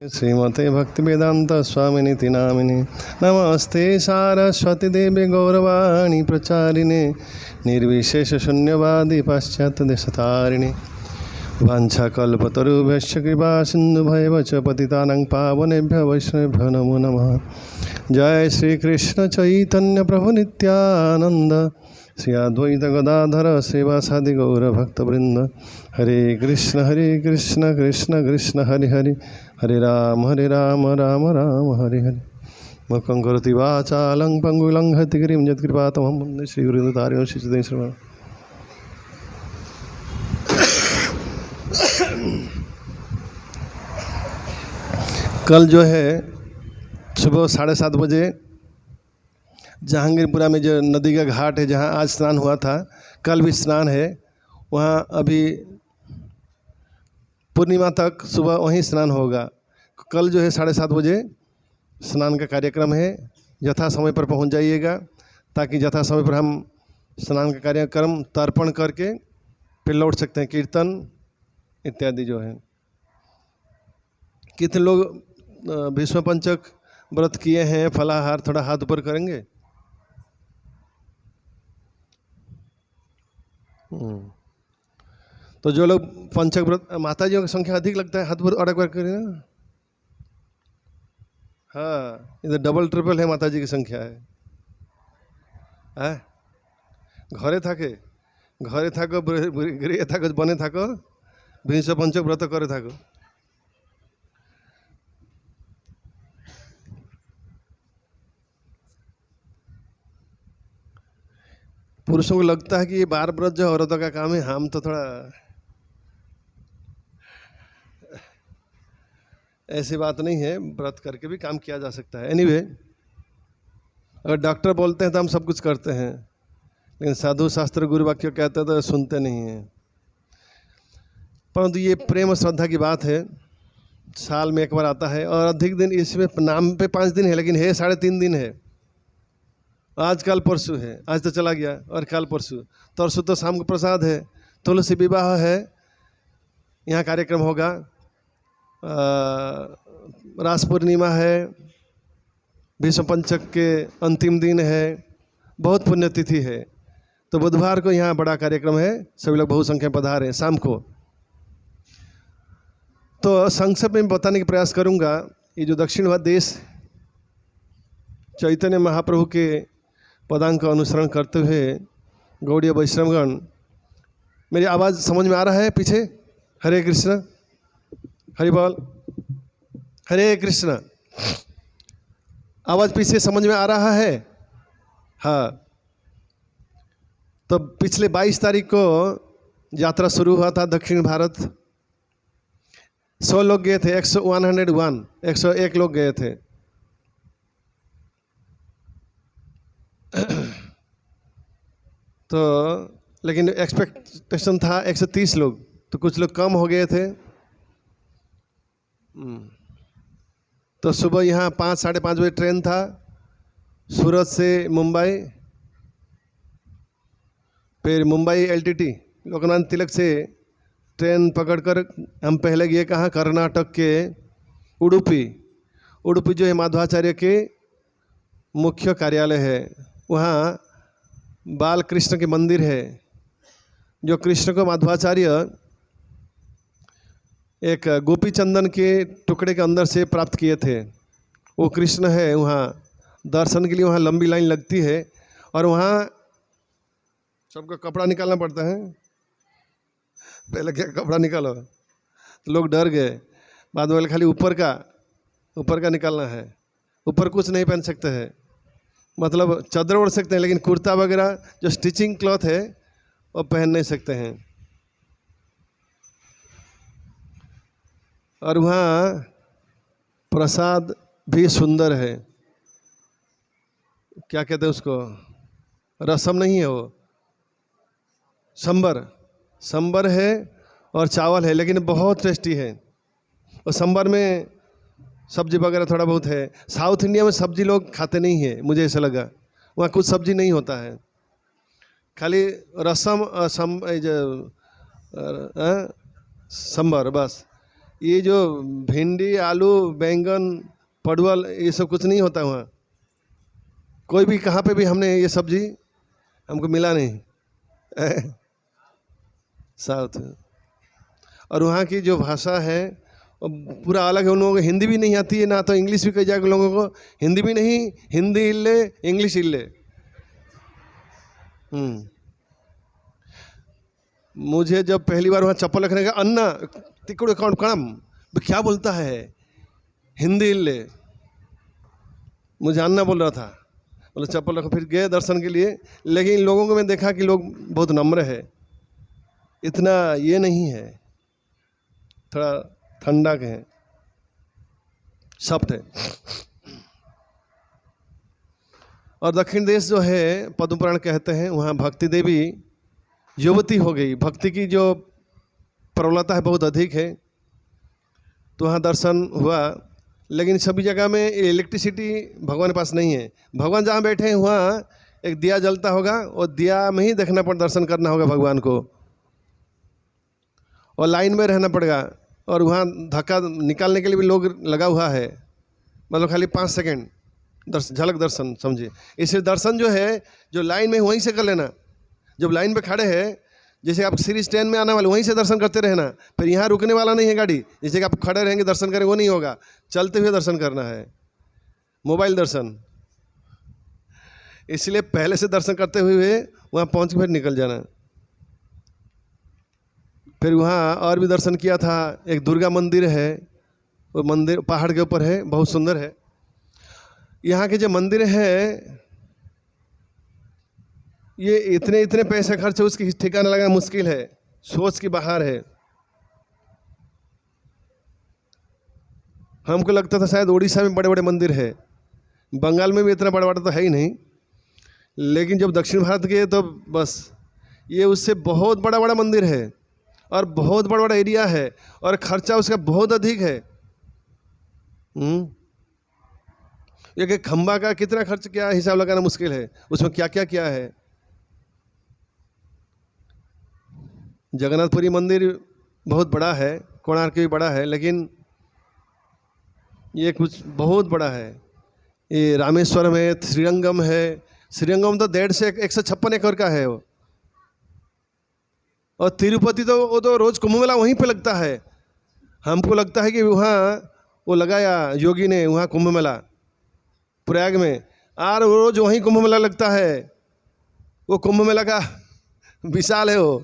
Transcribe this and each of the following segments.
श्रीमते भक्तिवेदांत स्वामिनिति नामिने नमस्ते सारस्वती देवी गौरवाणी प्रचारिणे निर्विशेष शून्यवादी पाश्चात्य देशतारिणे वाञ्छाकल्पतरुभ्यश्च कृपा सिन्धुभैव च पतितानां पावनेभ्यो वैष्णवेभ्यो नमो नमः। जय श्री कृष्ण चैतन्य प्रभु नित्यानंद श्री अद्वैत गदाधर श्रीवासादि गौर भक्तवृंद। हरे कृष्ण कृष्ण कृष्ण हरे हरे हरे राम राम राम हरे हरे। मुखं करोति वाचालं पंगुलं हतिगिरिं यत्कृपातमहं वन्दे श्रीगुरुतारिणं श्रीचैतन्यं। कल जो है सुबह 7:30 बजे जहांगीरपुरा में जो नदी का घाट है जहाँ आज स्नान हुआ था, कल भी स्नान है वहाँ। अभी पूर्णिमा तक सुबह वहीं स्नान होगा। कल जो है 7:30 बजे स्नान का कार्यक्रम है। यथा समय पर पहुंच जाइएगा ताकि यथा समय पर हम स्नान का कार्यक्रम तर्पण करके फिर लौट सकते हैं। कीर्तन इत्यादि जो है। कितने लोग भीष्म पंचक व्रत किए हैं, फलाहार, थोड़ा हाथ ऊपर करेंगे। तो जो लोग पंचक व्रत, माताजियों की संख्या अधिक लगता है, हाथ ऊपर अड़क करें ना। हाँ, इधर डबल ट्रिपल है माताजी की संख्या है। घरे थाके गृह थाको बने थाको भीष्म पंचक व्रत करे थाको। पुरुषों को लगता है कि ये बार व्रत जो औरतों का काम है, हम तो थोड़ा ऐसी बात नहीं है, व्रत करके भी काम किया जा सकता है। एनीवे, अगर डॉक्टर बोलते हैं तो हम सब कुछ करते हैं, लेकिन साधु शास्त्र गुरु वाक्य कहते हैं तो सुनते नहीं हैं। परंतु ये प्रेम और श्रद्धा की बात है, साल में एक बार आता है और अधिक दिन इसमें नाम पे 5 दिन है, लेकिन है 3.5 दिन है। आज कल परसों है, आज तो चला गया और कल परसों तो शाम को प्रसाद है, तुलसी विवाह है, यहाँ कार्यक्रम होगा, रास पूर्णिमा है, भीष्म पंचक के अंतिम दिन है, बहुत पुण्यतिथि है। तो बुधवार को यहाँ बड़ा कार्यक्रम है, सभी लोग बहु संख्या में पधारे शाम को। तो संक्षेप में बताने का प्रयास करूँगा। ये जो दक्षिण भारत देश चैतन्य महाप्रभु के पदांक का अनुसरण करते हुए गौड़ीय वैष्णवगण, मेरी आवाज़ समझ में आ रहा है पीछे? हरे कृष्ण, हरि बोल, हरे कृष्ण। आवाज़ पीछे समझ में आ रहा है? हाँ। तो पिछले 22 तारीख को यात्रा शुरू हुआ था दक्षिण भारत। 100 लोग गए थे, 101 लोग गए थे। तो लेकिन एक्सपेक्टेशन था 130 लोग, तो कुछ लोग कम हो गए थे। तो सुबह यहाँ 5-5:30 बजे ट्रेन था सूरत से मुंबई, फिर मुंबई LTT लोकनाथ तिलक से ट्रेन पकड़कर हम पहले गए कहाँ? कर्नाटक के उडुपी जो है माधवाचार्य के मुख्य कार्यालय है। वहाँ बाल कृष्ण के मंदिर है, जो कृष्ण को माधवाचार्य एक गोपी चंदन के टुकड़े के अंदर से प्राप्त किए थे। वो कृष्ण है। वहाँ दर्शन के लिए वहाँ लंबी लाइन लगती है और वहाँ सबको कपड़ा निकालना पड़ता है। पहले क्या कपड़ा निकालो, तो लोग डर गए। बाद में खाली ऊपर का निकालना है। ऊपर कुछ नहीं पहन सकते हैं, मतलब चादर ओढ़ सकते हैं, लेकिन कुर्ता वगैरह जो स्टिचिंग क्लॉथ है वो पहन नहीं सकते हैं। और वहाँ प्रसाद भी सुंदर है। क्या कहते हैं उसको? रसम नहीं है, वो संबर है और चावल है, लेकिन बहुत टेस्टी है। और संबर में सब्जी वगैरह थोड़ा बहुत है। साउथ इंडिया में सब्जी लोग खाते नहीं है, मुझे ऐसा लगा। वहाँ कुछ सब्जी नहीं होता है, खाली रसम संबर बस। ये जो भिंडी, आलू, बैंगन, परवल, ये सब कुछ नहीं होता वहाँ। कोई भी कहाँ पे भी हमने ये सब्जी हमको मिला नहीं। साउथ में। और वहाँ की जो भाषा है वो पूरा अलग है। उन लोगों को हिंदी भी नहीं आती है, ना तो इंग्लिश भी, कई जगह लोगों को हिंदी भी नहीं, हिंदी इल्ले, इंग्लिश इल्ले। मुझे जब पहली बार वहाँ चप्पल रखने का, अन्ना तिकुड़ कौन कड़म, क्या बोलता है, हिंदी इल्ले, मुझे अन्ना बोल रहा था। बोले चप्पल रखो। फिर गए दर्शन के लिए, लेकिन लोगों को मैं देखा कि लोग बहुत नम्र है, इतना ये नहीं है, थोड़ा ठंडा के हैं, सॉफ्ट है। और दक्षिण देश जो है, पद्म पुराण कहते हैं, वहाँ भक्ति देवी युवती हो गई। भक्ति की जो प्रबलता है बहुत अधिक है, तो वहाँ दर्शन हुआ। लेकिन सभी जगह में इलेक्ट्रिसिटी भगवान के पास नहीं है। भगवान जहाँ बैठे हैं वहाँ एक दिया जलता होगा, और दिया में ही देखना पड़, दर्शन करना होगा भगवान को, और लाइन में रहना पड़ेगा। और वहाँ धक्का निकालने के लिए भी लोग लगा हुआ है, मतलब खाली 5 सेकंड झलक दर्शन समझिए। इसलिए दर्शन जो है, जो लाइन में वहीं से कर लेना। जब लाइन पे खड़े हैं, जैसे आप सीरीज ट्रेन में आने वाले, वहीं से दर्शन करते रहना। फिर यहाँ रुकने वाला नहीं है गाड़ी, जैसे कि आप खड़े रहेंगे दर्शन करें, वो नहीं होगा, चलते हुए दर्शन करना है, मोबाइल दर्शन। इसलिए पहले से दर्शन करते हुए वहाँ पहुँच के फिर निकल जाना। फिर वहाँ और भी दर्शन किया था। एक दुर्गा मंदिर है, वो मंदिर पहाड़ के ऊपर है, बहुत सुंदर है। यहाँ के जो मंदिर है, ये इतने इतने पैसे खर्च, उसकी ठिकाना लगाना मुश्किल है, सोच की बाहर है। हमको लगता था शायद उड़ीसा में बड़े बड़े मंदिर है, बंगाल में भी इतना बड़ा बड़ा तो है ही नहीं, लेकिन जब दक्षिण भारत गए तो बस ये उससे बहुत बड़ा बड़ा मंदिर है, और बहुत बड़ा बड़ा एरिया है, और खर्चा उसका बहुत अधिक है। एक खंबा का कितना खर्च, क्या हिसाब लगाना मुश्किल है, उसमें क्या क्या क्या है। जगन्नाथपुरी मंदिर बहुत बड़ा है, कोणार्क भी बड़ा है, लेकिन ये कुछ बहुत बड़ा है। ये रामेश्वरम है, श्रीरंगम है। श्रीरंगम तो 1.5 से 156 एकड़ का है वो। और तिरुपति तो वो तो रोज कुंभ मेला वहीं पे लगता है। हमको लगता है कि वहाँ वो लगाया योगी ने, वहाँ कुंभ मेला प्रयाग में, और रोज वहीं कुंभ मेला लगता है। वो कुंभ मेला का विशाल है वो,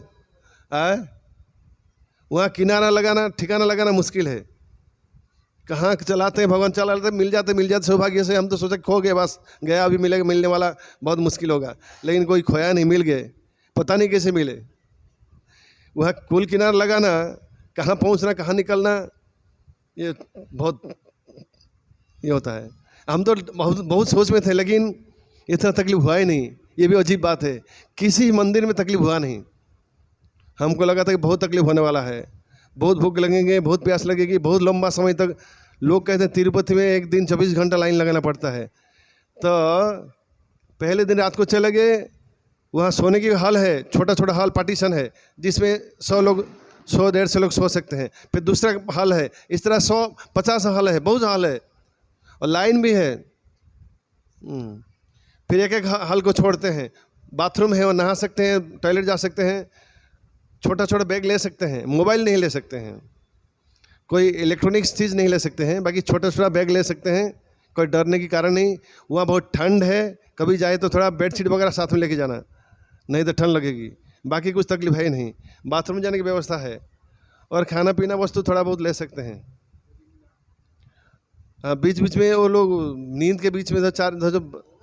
वहाँ किनारा लगाना, ठिकाना लगाना मुश्किल है। कहाँ चलाते हैं भगवान, चला लेते, मिल जाते सौभाग्य से। हम तो सोचे खो गए, बस गया, अभी मिलेगा, मिलने वाला बहुत मुश्किल होगा, लेकिन कोई खोया नहीं, मिल गए, पता नहीं कैसे मिले। वहाँ कुल किनारा लगाना, कहाँ पहुँचना, कहाँ निकलना, ये बहुत ये होता है। हम तो बहुत सोच में थे, लेकिन इतना तकलीफ हुआ ही नहीं। ये भी अजीब बात है, किसी मंदिर में तकलीफ हुआ नहीं। हमको लगा था कि बहुत तकलीफ होने वाला है, बहुत भूख लगेंगे, बहुत प्यास लगेगी, बहुत लंबा समय तक। लोग कहते हैं तिरुपति में एक दिन 24 घंटा लाइन लगाना पड़ता है। तो पहले दिन रात को चले गए, वहाँ सोने की हॉल है, छोटा छोटा हॉल पार्टीशन है, जिसमें 100 लोग, 100-150 लोग सो सकते हैं। फिर दूसरा हॉल है, इस तरह 150 हॉल है, बहुत हॉल है, और लाइन भी है। फिर एक एक हॉल को छोड़ते हैं, बाथरूम है, वो नहा सकते हैं, टॉयलेट जा सकते हैं, छोटा छोटा बैग ले सकते हैं, मोबाइल नहीं ले सकते हैं, कोई इलेक्ट्रॉनिक्स चीज़ नहीं ले सकते हैं, बाकी छोटा छोटा बैग ले सकते हैं, कोई डरने की कारण नहीं। वहाँ बहुत ठंड है, कभी जाए तो थोड़ा बेडशीट वगैरह साथ में लेके जाना, नहीं तो ठंड लगेगी, बाकी कुछ तकलीफ है ही नहीं। बाथरूम जाने की व्यवस्था है, और खाना पीना वस्तु थोड़ा बहुत ले सकते हैं। हाँ, बीच बीच में वो लोग नींद के बीच में जो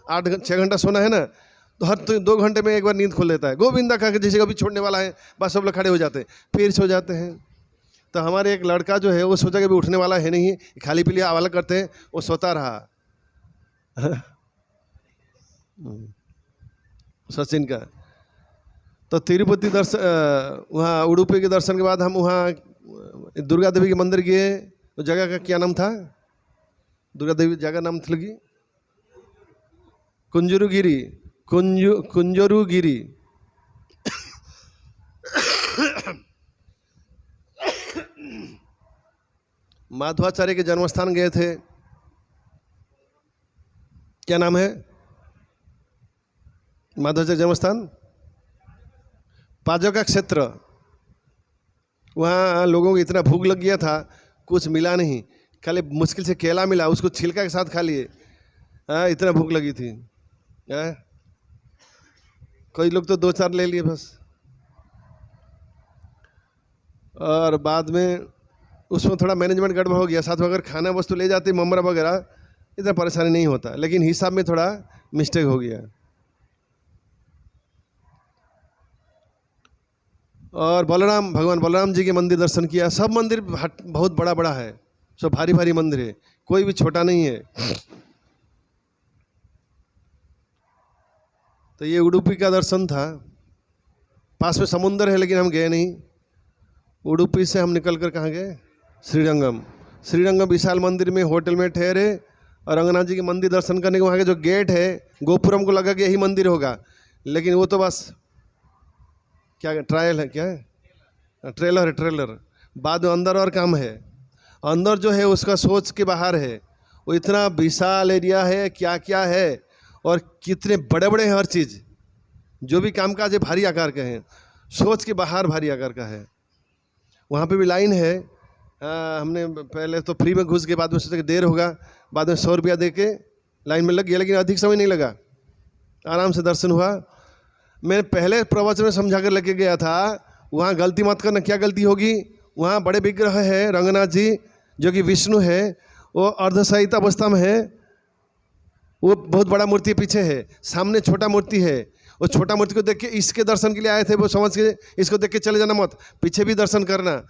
8-6 घंटा सोना है ना, तो हर 2 घंटे में एक बार नींद खोल लेता है, गोविंदा खा के, जैसे कभी छोड़ने वाला है, बस सब लोग खड़े हो जाते हैं, फिर सो जाते हैं। तो हमारे एक लड़का जो है, वो सोचा कि अभी उठने वाला है नहीं, खाली पीली हवाला करते हैं, वो सोता रहा। सचिन का तो तिरुपति दर्शन, वहाँ उडुपी के दर्शन के बाद हम वहाँ दुर्गा देवी के मंदिर गए। उस जगह का क्या नाम था, दुर्गा देवी जगह नाम थी कुंजरुगिरी, कुंजरुगिरी। माधवाचार्य के जन्मस्थान गए थे, क्या नाम है माधवाचार्य जन्मस्थान? पाजका क्षेत्र। वहाँ लोगों को इतना भूख लग गया था, कुछ मिला नहीं, खाली मुश्किल से केला मिला, उसको छिलका के साथ खा लिए। इतना भूख लगी थी। कई लोग तो 2-4 ले लिए बस। और बाद में उसमें थोड़ा मैनेजमेंट गड़बड़ हो गया। साथ में अगर खाना वस्तु ले जाते ममरा वगैरह, इतना परेशानी नहीं होता, लेकिन हिसाब में थोड़ा मिस्टेक हो गया। और बलराम, भगवान बलराम जी के मंदिर दर्शन किया। सब मंदिर बहुत बड़ा बड़ा है, सब भारी भारी मंदिर है, कोई भी छोटा नहीं है। तो ये उडुपी का दर्शन था। पास में समुंदर है लेकिन हम गए नहीं। उडुपी से हम निकल कर कहाँ गए? श्रीरंगम। श्रीरंगम विशाल मंदिर में होटल में ठहरे और रंगनाथ जी के मंदिर दर्शन करने के वहाँ के जो गेट है गोपुरम को लगा कि यही मंदिर होगा, लेकिन वो तो बस क्या ट्रायल है, क्या है, ट्रेलर है, ट्रेलर। बाद में अंदर और काम है। अंदर जो है उसका सोच के बाहर है। वो इतना विशाल एरिया है, क्या क्या है और कितने बड़े बड़े हैं हर चीज़। जो भी कामकाज है भारी आकार के हैं, सोच के बाहर भारी आकार का है। वहाँ पे भी लाइन है। हमने पहले तो फ्री में घुस के, बाद में सोचा कि देर होगा, बाद में 100 रुपया दे के लाइन में लग गया, लेकिन अधिक समय नहीं लगा, आराम से दर्शन हुआ। मैं पहले प्रवचन में समझा कर लेके गया था, वहाँ गलती मत करना। क्या गलती होगी? वहाँ बड़े विग्रह है रंगनाथ जी, जो कि विष्णु है, वो अर्धसहित अवस्था में है। वो बहुत बड़ा मूर्ति पीछे है, सामने छोटा मूर्ति है। वो छोटा मूर्ति को देख के इसके दर्शन के लिए आए थे, वो समझ के इसको देख के चले जाना मत, पीछे भी दर्शन करना।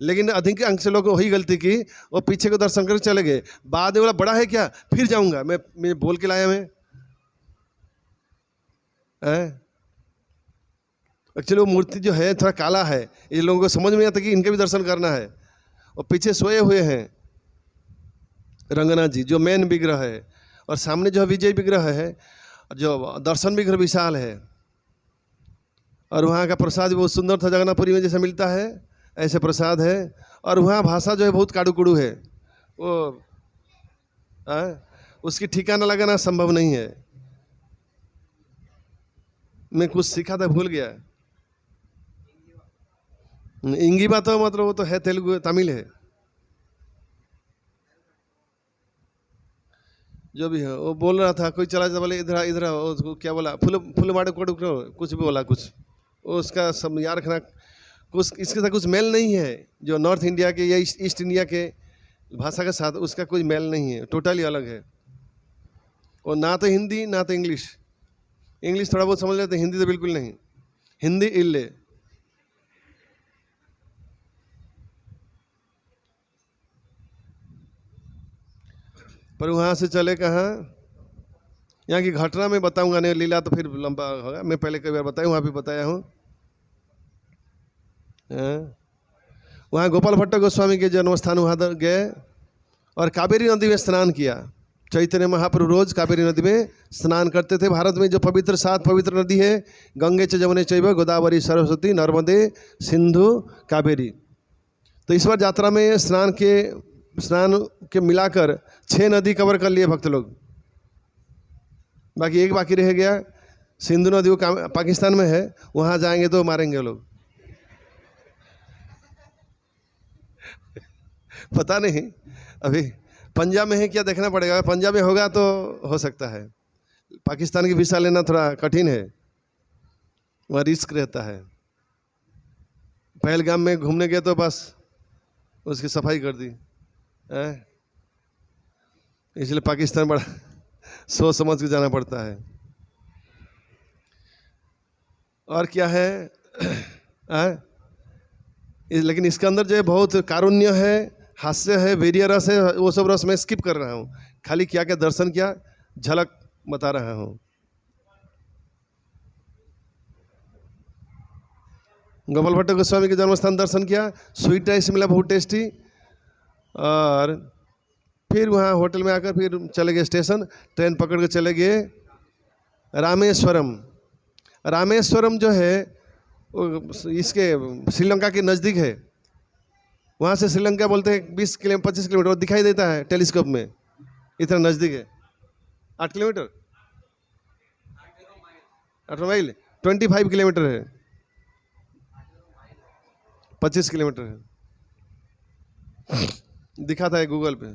लेकिन अधिकांश से लोग वही गलती की, वो पीछे को दर्शन करके चले गए। बाद में बोला बड़ा है क्या, फिर जाऊँगा। मैं बोल के लाया। मैं एक्चुअली वो मूर्ति जो है थोड़ा काला है, ये लोगों को समझ में आता कि इनके भी दर्शन करना है। और पीछे सोए हुए हैं रंगनाथ जी, जो मेन विग्रह है, और सामने जो विजय विग्रह है, जो दर्शन विग्रह विशाल है। और वहाँ का प्रसाद भी बहुत सुंदर था, जगन्नाथपुरी में जैसे मिलता है ऐसे प्रसाद है। और वहाँ भाषा जो है बहुत काड़ू कुड़ू है, वो उसकी ठिकाना लगाना संभव नहीं है। मैं कुछ सीखा था, भूल गया। इंगिबा तो मतलब वो तो है तेलुगु, तमिल है, जो भी है। वो बोल रहा था, कोई चला जाता, बोले इधर इधर, क्या बोला, फुल माड़े कोड़ कुछ भी बोला, कुछ उसका सब याद रखना। कुछ इसके साथ कुछ मेल नहीं है, जो नॉर्थ इंडिया के या ईस्ट इंडिया के भाषा के साथ उसका कोई मेल नहीं है, टोटली अलग है। और ना तो हिंदी ना तो इंग्लिश। इंग्लिश थोड़ा बहुत समझ लेते, हिंदी तो बिल्कुल नहीं। हिंदी इल्ले। पर वहाँ से चले कहाँ? यहाँ की घटना मैं बताऊंगा नहीं, लीला तो फिर लंबा होगा। मैं पहले कई बार बताया, वहाँ भी बताया हूँ। वहाँ गोपाल भट्ट गोस्वामी के जन्मस्थान वहाँ गए और कावेरी नदी में स्नान किया। चैतन्य महाप्रभु रोज कावेरी नदी में स्नान करते थे। भारत में जो पवित्र 7 पवित्र नदी है, गंगे च यमुने चैव गोदावरी सरस्वती नर्मदे सिंधु कावेरी। तो इस बार यात्रा में स्नान के मिलाकर 6 नदी कवर कर लिए भक्त लोग। बाकी एक बाकी रह गया, सिंधु नदी, वो पाकिस्तान में है, वहाँ जाएंगे तो मारेंगे लोग। पता नहीं, अभी पंजाब में है क्या, देखना पड़ेगा। पंजाब में होगा तो हो सकता है। पाकिस्तान की वीसा लेना थोड़ा कठिन है, वहाँ रिस्क रहता है। पहलगाम में घूमने गए तो बस उसकी सफाई कर दी, इसलिए पाकिस्तान बड़ा सोच समझ के जाना पड़ता है। और क्या है, लेकिन इसके अंदर जो है बहुत कारुण्य है, हास्य है, वीर्य रस है। वो सब रस मैं स्किप कर रहा हूँ, खाली क्या क्या दर्शन किया झलक बता रहा हूँ। गोपाल भट्ट गोस्वामी के जन्मस्थान दर्शन किया, स्वीट राइस मिला बहुत टेस्टी। और फिर वहाँ होटल में आकर फिर चले गए स्टेशन, ट्रेन पकड़ के चले गए रामेश्वरम। रामेश्वरम जो है वो इसके श्रीलंका के नज़दीक है। वहाँ से श्रीलंका बोलते हैं 20 किलोमीटर 25 किलोमीटर दिखाई देता है टेलीस्कोप में, इतना नज़दीक है। 8 किलोमीटर 8 माइल 25 किलोमीटर है, 25 किलोमीटर है, दिखा था गूगल पे।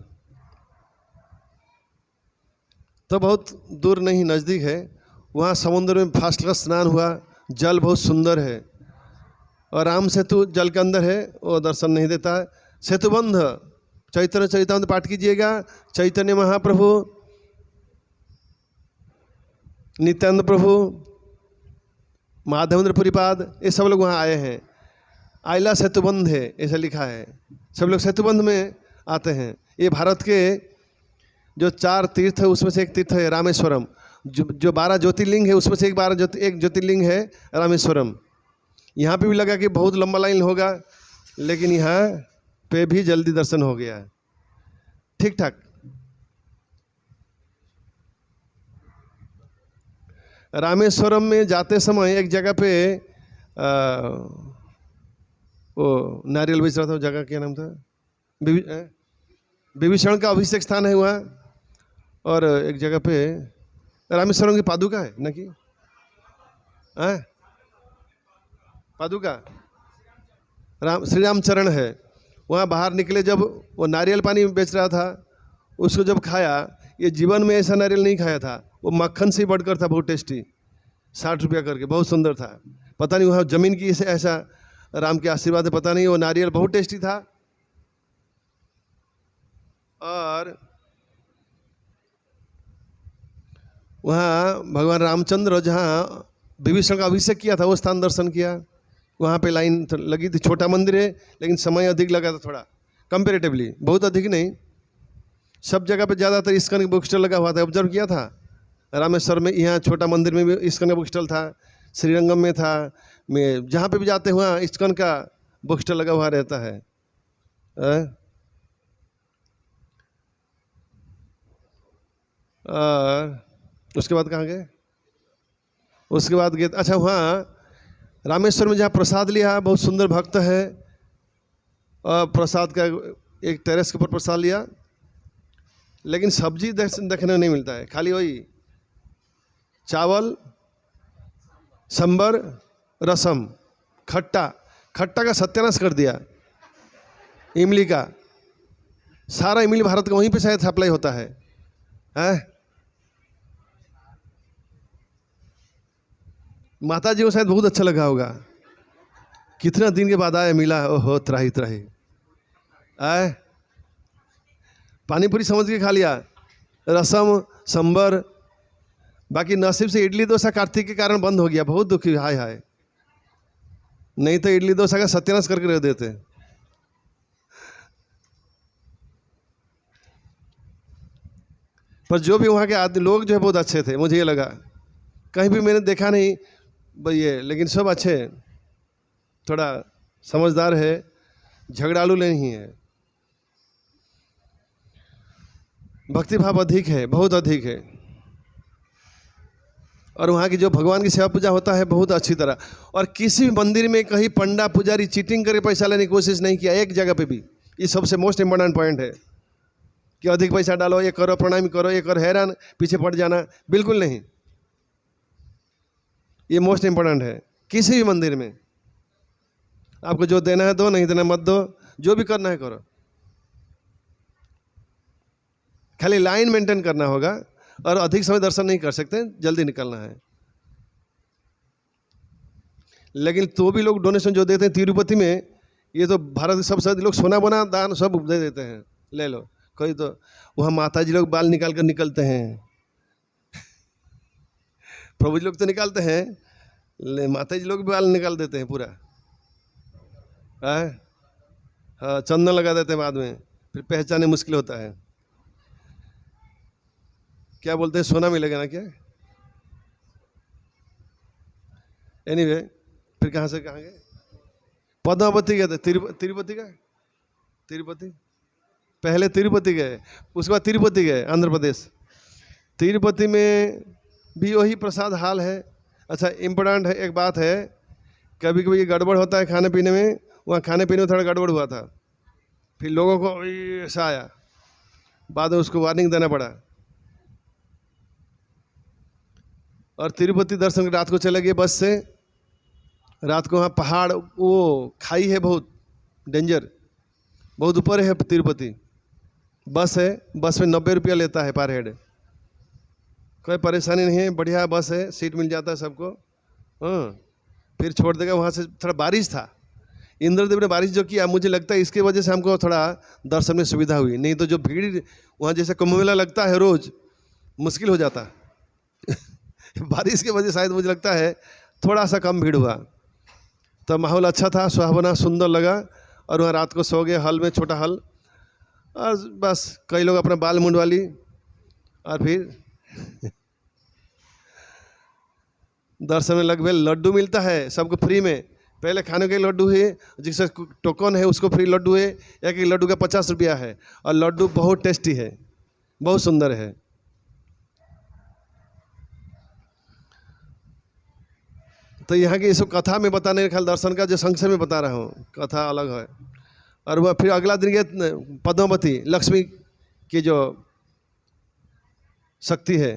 तो बहुत दूर नहीं, नज़दीक है। वहाँ समुद्र में फर्स्ट क्लास स्नान हुआ, जल बहुत सुंदर है, और राम सेतु जल के अंदर है, वो दर्शन नहीं देता है। सेतुबंध चैतन्य चरितामृत पाठ कीजिएगा, चैतन्य महाप्रभु, नित्यानंद प्रभु, माधवेंद्र पुरीपाद, ये सब लोग वहाँ आए हैं। आइला सेतुबंध है ऐसा लिखा है, सब लोग सेतुबंध में आते हैं। ये भारत के जो 4 तीर्थ है उसमें से एक तीर्थ है रामेश्वरम, जो 12 ज्योतिर्लिंग है उसमें से एक ज्योतिर्लिंग है रामेश्वरम। यहाँ पे भी लगा कि बहुत लंबा लाइन होगा, लेकिन यहाँ पे भी जल्दी दर्शन हो गया, ठीक ठाक। रामेश्वरम में जाते समय एक जगह पे वो नारियल बेच रहा था, जगह क्या नाम था, विभीषण का अभिषेक स्थान है वहाँ। और एक जगह पे रामेश्वरम की पादुका है ना, कि पादुका श्री राम चरण है। वहाँ बाहर निकले जब वो नारियल पानी बेच रहा था, उसको जब खाया, ये जीवन में ऐसा नारियल नहीं खाया था, वो मक्खन से बढ़कर था, बहुत टेस्टी, 60 रुपया करके, बहुत सुंदर था। पता नहीं वहाँ जमीन की ऐसा राम के आशीर्वाद है, पता नहीं, वो नारियल बहुत टेस्टी था। और वहाँ भगवान रामचंद्र जहाँ विभीषण का अभिषेक किया था वो स्थान दर्शन किया। वहाँ पे लाइन लगी थी, छोटा मंदिर है लेकिन समय अधिक लगा था थोड़ा, कंपेरेटिवली, बहुत अधिक नहीं। सब जगह पे ज़्यादातर इस्कॉन का बुक स्टॉल लगा हुआ था, ऑब्जर्व किया था। रामेश्वर में यहाँ छोटा मंदिर में भी इस्कॉन का बुक स्टॉल था, श्रीरंगम में था, मैं जहाँ पे भी जाते हुए इस्कॉन का बुक स्टॉल लगा हुआ रहता है। और उसके बाद कहाँ गए, उसके बाद गए, अच्छा वहाँ रामेश्वर में जहाँ प्रसाद लिया, बहुत सुंदर भक्त है, और प्रसाद का एक टेरेस के ऊपर प्रसाद लिया, लेकिन सब्जी देखने नहीं मिलता है, खाली वही चावल, सांबर, रसम, खट्टा का सत्यानाश कर दिया। इमली का सारा इमली भारत का वहीं पे शायद अप्लाई होता है, माता जी को शायद बहुत अच्छा लगा होगा, कितना दिन के बाद आए, मिला, ओहो त्राही त्राही, पानी पूरी समझ के खा लिया, रसम, सांबर, बाकी नसीब से इडली डोसा कार्तिक के कारण बंद हो गया, बहुत दुखी, हाय हाय, नहीं तो इडली डोसा का सत्यानाश करके रख देते। पर जो भी वहाँ के आदमी लोग जो है बहुत अच्छे थे, मुझे ये लगा, कहीं भी मैंने देखा नहीं ये, लेकिन सब अच्छे, थोड़ा समझदार है, झगड़ालू नहीं है, भक्ति भाव अधिक है, बहुत अधिक है। और वहाँ की जो भगवान की सेवा पूजा होता है बहुत अच्छी तरह। और किसी भी मंदिर में कहीं पंडा पुजारी चीटिंग करके पैसा लेने की कोशिश नहीं किया, एक जगह पे भी। ये सबसे मोस्ट इम्पोर्टेंट पॉइंट है कि अधिक पैसा डालो, ये करो, प्रणाम करो, ये करो, हैरान पीछे पड़ जाना, बिल्कुल नहीं। ये मोस्ट इम्पोर्टेंट है। किसी भी मंदिर में आपको जो देना है दो, नहीं देना मत दो, जो भी करना है करो, खाली लाइन मेंटेन करना होगा। और अधिक समय दर्शन नहीं कर सकते, जल्दी निकलना है। लेकिन तो भी लोग डोनेशन जो देते हैं तिरुपति में, ये तो भारत के सबसे लोग सोना बना दान सब दे देते हैं, ले लो। कोई तो वहाँ माता जी लोग बाल निकाल कर निकलते हैं, प्रभु जी लोग तो निकालते हैं, माता जी लोग बाल निकाल देते हैं पूरा, हाँ, चंदन लगा देते हैं बाद में, फिर पहचाने मुश्किल होता है। क्या बोलते हैं, सोना मिलेगा ना क्या? एनीवे, फिर कहाँ से कहाँ गए? पद्मावती गए थे, तिरुपति गए, तिरुपति पहले तिरुपति गए, उसके बाद तिरुपति गए, आंध्र प्रदेश। तिरुपति में भी वही प्रसाद हाल है। अच्छा, इम्पोर्टेंट है एक बात है, कभी कभी ये गड़बड़ होता है खाने पीने में, वहाँ खाने पीने में थोड़ा गड़बड़ हुआ था। फिर लोगों को ऐसा आया, बाद में उसको वार्निंग देना पड़ा। और तिरुपति दर्शन रात को चले गए बस से। रात को वहाँ पहाड़, वो खाई है बहुत डेंजर, बहुत ऊपर है तिरुपति। बस है, बस में 90 रुपया लेता है पर हेड। कोई परेशानी नहीं है, बढ़िया बस है, सीट मिल जाता है सबको। हाँ, फिर छोड़ देगा वहाँ से। थोड़ा बारिश था, इंद्रदेव ने बारिश जो किया, मुझे लगता है इसकी वजह से हमको थोड़ा दर्शन में सुविधा हुई, नहीं तो जो भीड़ वहाँ जैसे कुंभ मेला लगता है रोज, मुश्किल हो जाता। बारिश की वजह शायद मुझे लगता है थोड़ा सा कम भीड़ हुआ। तो माहौल अच्छा था, सुहावना, सुंदर लगा। और वहाँ रात को सो गए हॉल में, छोटा हॉल। और बस कई लोग अपना बाल मुंडवा ली। और फिर दर्शन में लग गए। लड्डू मिलता है सबको फ्री में, पहले खाने के लड्डू है, जिससे टोकन है उसको फ्री लड्डू है। एक एक लड्डू का 50 रुपया है, और लड्डू बहुत टेस्टी है, बहुत सुंदर है। तो यहाँ की इसको कथा में बताने का, दर्शन का जो संक्षेप में बता रहा हूँ, कथा अलग है। और वह फिर अगला दिन गए पद्मावती, लक्ष्मी की जो शक्ति है,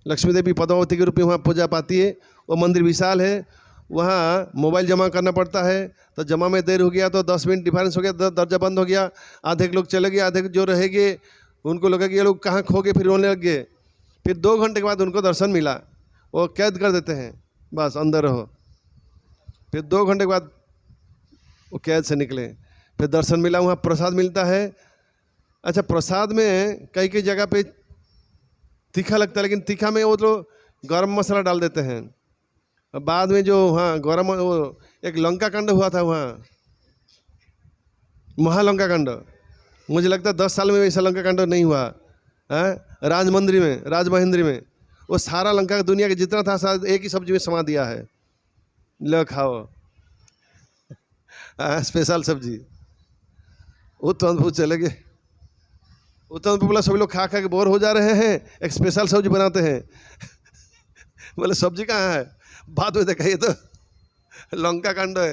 लक्ष्मी देवी पद्मावती के रूप में वहाँ पूजा पाती है। वो मंदिर विशाल है, वहाँ मोबाइल जमा करना पड़ता है। तो जमा में देर हो गया तो 10 मिनट डिफरेंस हो गया, दरवाजा बंद हो गया। आधे के लोग चले गए, आधे जो रहेंगे उनको लगा कि ये लोग कहाँ खो गए, फिर रोने लग गए। फिर 2 घंटे के बाद उनको दर्शन मिला, वो कैद कर देते हैं, बस अंदर रहो। फिर 2 घंटे के बाद वो कैद से निकले, फिर दर्शन मिला। वहाँ प्रसाद मिलता है। अच्छा, प्रसाद में कई कई जगह पे तीखा लगता है, लेकिन तीखा में वो तो गरम मसाला डाल देते हैं। और बाद में जो हाँ गरम, वो एक लंका कांड हुआ था वहाँ, महालंका कांड। मुझे लगता है 10 साल में ऐसा लंका कांड नहीं हुआ है। राजमंदिर में, राजमहेंद्री में, वो सारा लंका का दुनिया के जितना था शायद एक ही सब्जी में समा दिया है। लो खाओ, स्पेशल सब्जी। वो तो अद्भुत चले गए। उत्तर बोला सभी लोग खा खा के बोर हो जा रहे हैं, एक स्पेशल सब्जी बनाते हैं। बोले सब्जी कहाँ है? बाद में देखा ये तो लंका कांड है।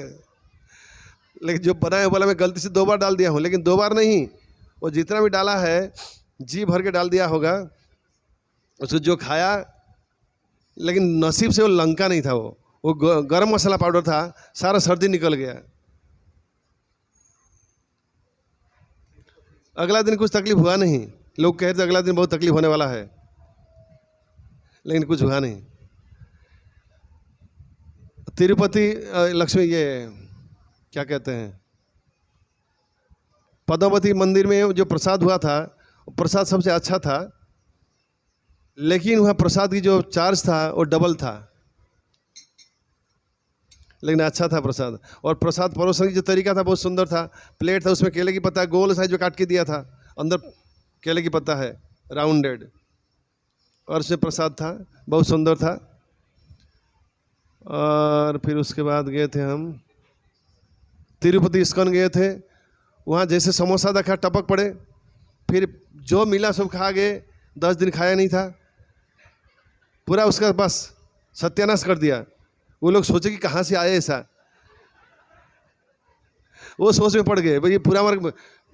लेकिन जो बनाए बोला मैं गलती से 2 बार डाल दिया हूँ, लेकिन 2 बार नहीं, वो जितना भी डाला है जी भर के डाल दिया होगा। उसको जो खाया, लेकिन नसीब से वो लंका नहीं था, वो गरम मसाला पाउडर था, सारा सर्दी निकल गया। अगला दिन कुछ तकलीफ हुआ नहीं। लोग कहते अगला दिन बहुत तकलीफ होने वाला है, लेकिन कुछ हुआ नहीं। तिरुपति लक्ष्मी, ये क्या कहते हैं, पद्मावती मंदिर में जो प्रसाद हुआ था, प्रसाद सबसे अच्छा था, लेकिन वह प्रसाद की जो चार्ज था वो डबल था, लेकिन अच्छा था प्रसाद। और प्रसाद परोसने की जो तरीका था बहुत सुंदर था। प्लेट था, उसमें केले की पत्ता गोल साइज में काट के दिया था, अंदर केले की पत्ता है राउंडेड, और उसमें प्रसाद था, बहुत सुंदर था। और फिर उसके बाद गए थे हम तिरुपति इस्कॉन गए थे। वहाँ जैसे समोसा देखा टपक पड़े, फिर जो मिला सब खा गए। 10 दिन खाया नहीं था, पूरा उसका बस सत्यानाश कर दिया। वो लोग सोचे कि कहाँ से आए ऐसा, वो सोच में पड़ गए। भाई ये पूरा हमारा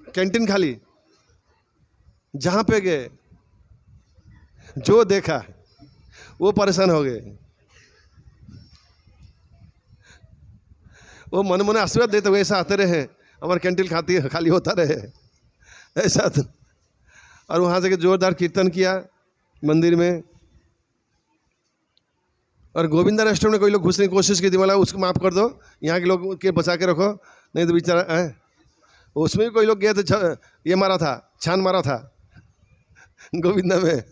कैंटीन खाली। जहाँ पे गए जो देखा वो परेशान हो गए। वो मन मन आशीर्वाद देते हुए ऐसा आते रहे, हमारे कैंटीन खाली होता रहे ऐसा तो। और वहाँ से जोरदार कीर्तन किया मंदिर में। और गोविंदा रेस्टोरेंट में कोई लोग घुसने की कोशिश की थी, बोला उसको माफ़ कर दो, यहाँ के लोग के बचा के रखो, नहीं तो बेचारा है। उसमें भी कोई लोग गए थे, ये मारा था, छान मारा था गोविंदा में।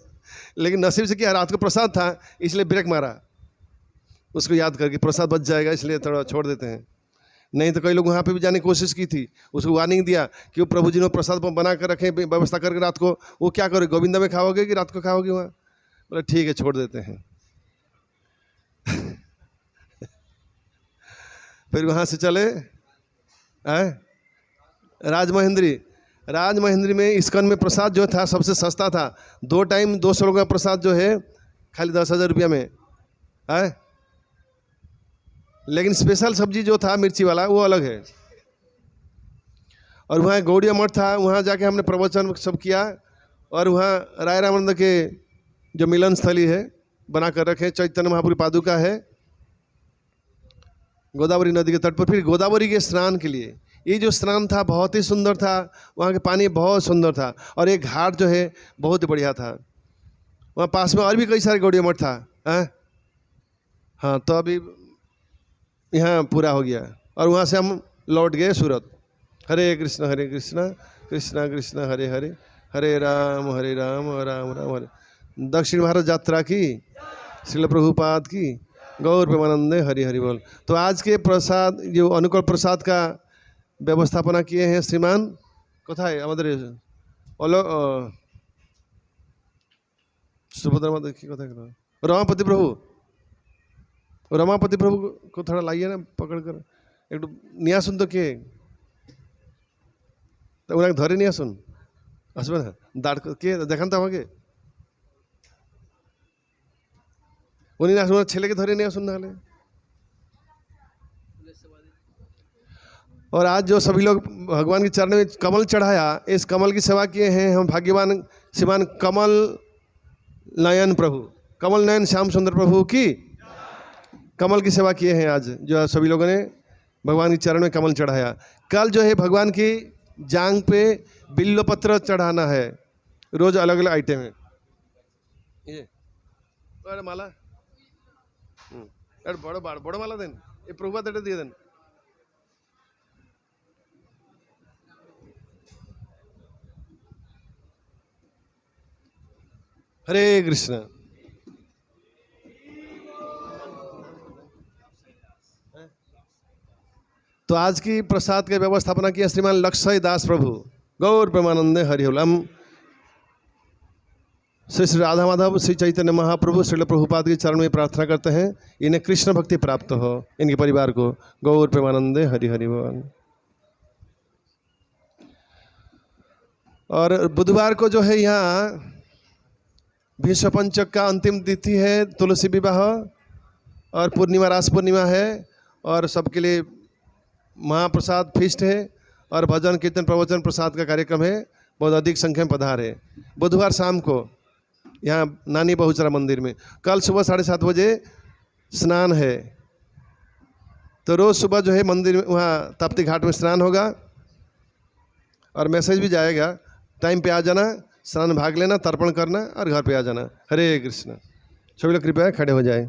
लेकिन नसीब से क्या, रात को प्रसाद था इसलिए ब्रेक मारा, उसको याद करके प्रसाद बच जाएगा इसलिए थोड़ा छोड़ देते हैं। नहीं तो कई लोग वहाँ पे भी जाने की कोशिश की थी, उसको वार्निंग दिया कि वो प्रभु जी ने प्रसाद बना कर रखे, व्यवस्था करके रात को वो क्या करोगे, गोविंदा में खाओगे कि रात को खाओगे वहाँ? बोले ठीक है छोड़ देते हैं। फिर वहाँ से चले राजमहेंद्री में इस्कॉन में प्रसाद जो था सबसे सस्ता था। 2 टाइम 200 लोगों का प्रसाद जो है खाली 10,000 रुपया में है। लेकिन स्पेशल सब्जी जो था मिर्ची वाला वो अलग है। और वहाँ गौड़िया मठ था, वहाँ जाके हमने प्रवचन सब किया। और वहाँ राय रामानंद के जो मिलन स्थली है बना कर रखे, चैतन्य महापुरी पादुका है गोदावरी नदी के तट पर। फिर गोदावरी के स्नान के लिए ये जो स्नान था बहुत ही सुंदर था, वहाँ के पानी बहुत सुंदर था, और एक घाट जो है बहुत बढ़िया था। वहाँ पास में और भी कई सारे गौड़िया मठ था। हाँ, तो अभी यहाँ पूरा हो गया, और वहाँ से हम लौट गए सूरत। हरे कृष्ण कृष्ण कृष्ण हरे हरे, हरे राम राम राम हरे। दक्षिण भारत यात्रा की श्रील प्रभुपाद की गौर प्रेमानंदे हरि हरि बोल। तो आज के प्रसाद जो अनुकूल प्रसाद का व्यवस्थापना किए हैं श्रीमान कोथाय আমাদের सुभद्रा माता की कथा रमापति प्रभु, रमापति प्रभु को थोड़ा लाइए ना पकड़ कर, एक निया सुन तो के उन्हें धरे निया सुन আসবে না দাঁড় কে দেখান তো আমাকে, উনি না ওনার ছেলেকে ধরে নিয়ে আসুন নাহলে। और आज जो सभी लोग भगवान के चरण में कमल चढ़ाया, इस कमल की सेवा किए हैं हम भाग्यवान श्रीमान कमल नयन प्रभु, कमल नयन श्याम सुंदर प्रभु की कमल की सेवा किए हैं। आज जो सभी लोगों ने भगवान के चरण में कमल चढ़ाया। कल जो है भगवान की जांग पे बिल्व पत्र चढ़ाना है, रोज अलग अलग आइटम है। ये अरे माला अरे बड़ो बड़ो माला देन, ये प्रभुपाद এটা দিয়ে দেন। हरे कृष्ण। तो आज की प्रसाद के व्यवस्थापना किया श्रीमान लक्ष्य दास प्रभु गौर प्रेमानंदे हरि हरि। हम श्री श्री राधा माधव श्री चैतन्य महाप्रभु श्रील प्रभुपाद के चरण में प्रार्थना करते हैं इन्हें कृष्ण भक्ति प्राप्त हो, इनके परिवार को गौर प्रेमानंदे हरि हरि बोल। और बुधवार को जो है यहाँ भीष्म पंचक का अंतिम तिथि है, तुलसी विवाह और पूर्णिमा रास पूर्णिमा है, और सबके लिए महाप्रसाद फीस्ट है, और भजन कीर्तन प्रवचन प्रसाद का कार्यक्रम है। बहुत अधिक संख्या में पधारे। बुधवार शाम को यहाँ नानी बहुचरा मंदिर में, कल सुबह 7:30 बजे स्नान है। तो रोज़ सुबह जो है मंदिर में वहाँ ताप्ती घाट में स्नान होगा, और मैसेज भी जाएगा, टाइम पे आ जाना, स्नान भाग लेना, तर्पण करना और घर पे आ जाना। हरे कृष्ण। सभी लोग कृपया खड़े हो जाए।